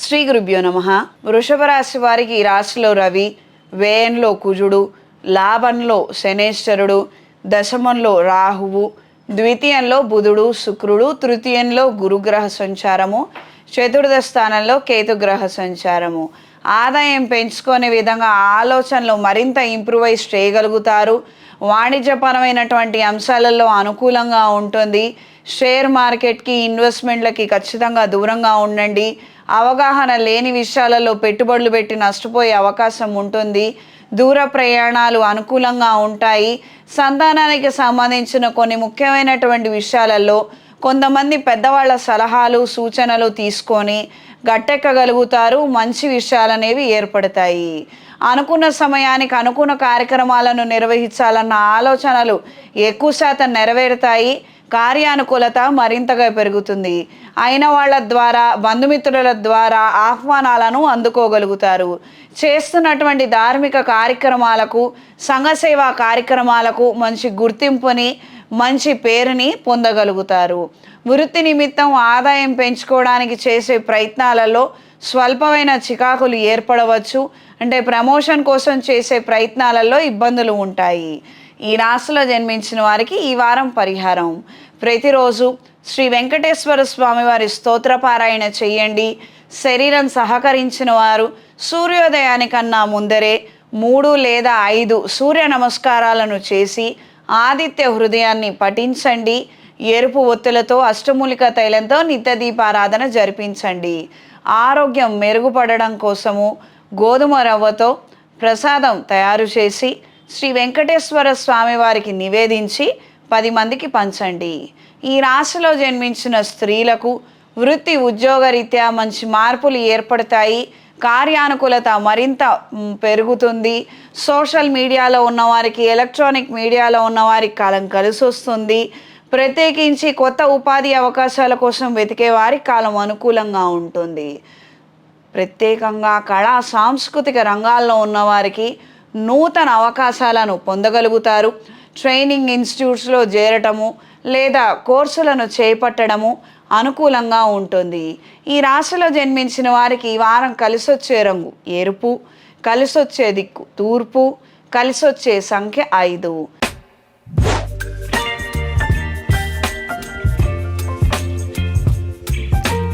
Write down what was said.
శ్రీ గురుభ్యో నమః. వృషభ రాశి వారికి ఈ రాశిలో రవి, వ్యయంలో కుజుడు, లాభంలో శనేశ్వరుడు, దశమంలో రాహువు, ద్వితీయంలో బుధుడు శుక్రుడు, తృతీయంలో గురుగ్రహ సంచారము, చతుర్థ స్థానంలో కేతుగ్రహ సంచారము. ఆదాయం పెంచుకునే విధంగా ఆలోచనలు మరింత ఇంప్రూవైజ్ చేయగలుగుతారు. వాణిజ్యపరమైనటువంటి అంశాలలో అనుకూలంగా ఉంటుంది. షేర్ మార్కెట్కి, ఇన్వెస్ట్మెంట్లకి ఖచ్చితంగా దూరంగా ఉండండి. అవగాహన లేని విషయాలలో పెట్టుబడులు పెట్టి నష్టపోయే అవకాశం ఉంటుంది. దూర ప్రయాణాలు అనుకూలంగా ఉంటాయి. సంతానానికి సంబంధించిన కొన్ని ముఖ్యమైనటువంటి విషయాలలో కొంతమంది పెద్దవాళ్ళ సలహాలు సూచనలు తీసుకొని గట్టెక్కగలుగుతారు. మంచి విషయాలు అనేవి ఏర్పడతాయి. అనుకున్న సమయానికి అనుకున్న కార్యక్రమాలను నిర్వహించాలన్న ఆలోచనలు ఎక్కువ శాతం నెరవేరుతాయి. కార్యానుకూలత మరింతగా పెరుగుతుంది. అయిన వాళ్ళ ద్వారా, బంధుమిత్రుల ద్వారా ఆహ్వానాలను అందుకోగలుగుతారు. చేస్తున్నటువంటి ధార్మిక కార్యక్రమాలకు, సంఘసేవా కార్యక్రమాలకు మంచి గుర్తింపుని, మంచి పేరుని పొందగలుగుతారు. వృత్తి నిమిత్తం ఆదాయం పెంచుకోవడానికి చేసే ప్రయత్నాలలో స్వల్పమైన చికాకులు ఏర్పడవచ్చు. అంటే ప్రమోషన్ కోసం చేసే ప్రయత్నాలలో ఇబ్బందులు ఉంటాయి. ఈ రాశిలో జన్మించిన వారికి ఈ వారం పరిహారం: ప్రతిరోజు శ్రీ వెంకటేశ్వర స్వామి వారి స్తోత్రపారాయణ చేయండి. శరీరం సహకరించిన వారు సూర్యోదయానికన్నా ముందరే 3 లేదా 5 సూర్య నమస్కారాలను చేసి ఆదిత్య హృదయాన్ని పఠించండి. ఎరుపు ఒత్తులతో అష్టమూలిక తైలంతో నిత్య దీపారాధన జరిపించండి. ఆరోగ్యం మెరుగుపడడం కోసము గోధుమ రవ్వతో ప్రసాదం తయారు చేసి శ్రీ వెంకటేశ్వర స్వామి వారికి నివేదించి 10 మందికి పంచండి. ఈ రాశిలో జన్మించిన స్త్రీలకు వృత్తి ఉద్యోగరీత్యా మంచి మార్పులు ఏర్పడతాయి. కార్యానుకూలత మరింత పెరుగుతుంది. సోషల్ మీడియాలో ఉన్నవారికి, ఎలక్ట్రానిక్ మీడియాలో ఉన్నవారికి కాలం కలిసి వస్తుంది. ప్రత్యేకించి కొత్త ఉపాధి అవకాశాల కోసం వెతికే వారి కాలం అనుకూలంగా ఉంటుంది. ప్రత్యేకంగా కళా సాంస్కృతిక రంగాల్లో ఉన్నవారికి నూతన అవకాశాలను పొందగలుగుతారు. ట్రైనింగ్ ఇన్స్టిట్యూట్స్లో చేరటము లేదా కోర్సులను చేపట్టడము అనుకూలంగా ఉంటుంది. ఈ రాశిలో జన్మించిన వారికి ఈ వారం కలిసొచ్చే రంగు ఎరుపు, కలిసొచ్చే దిక్కు తూర్పు, కలిసొచ్చే సంఖ్య 5.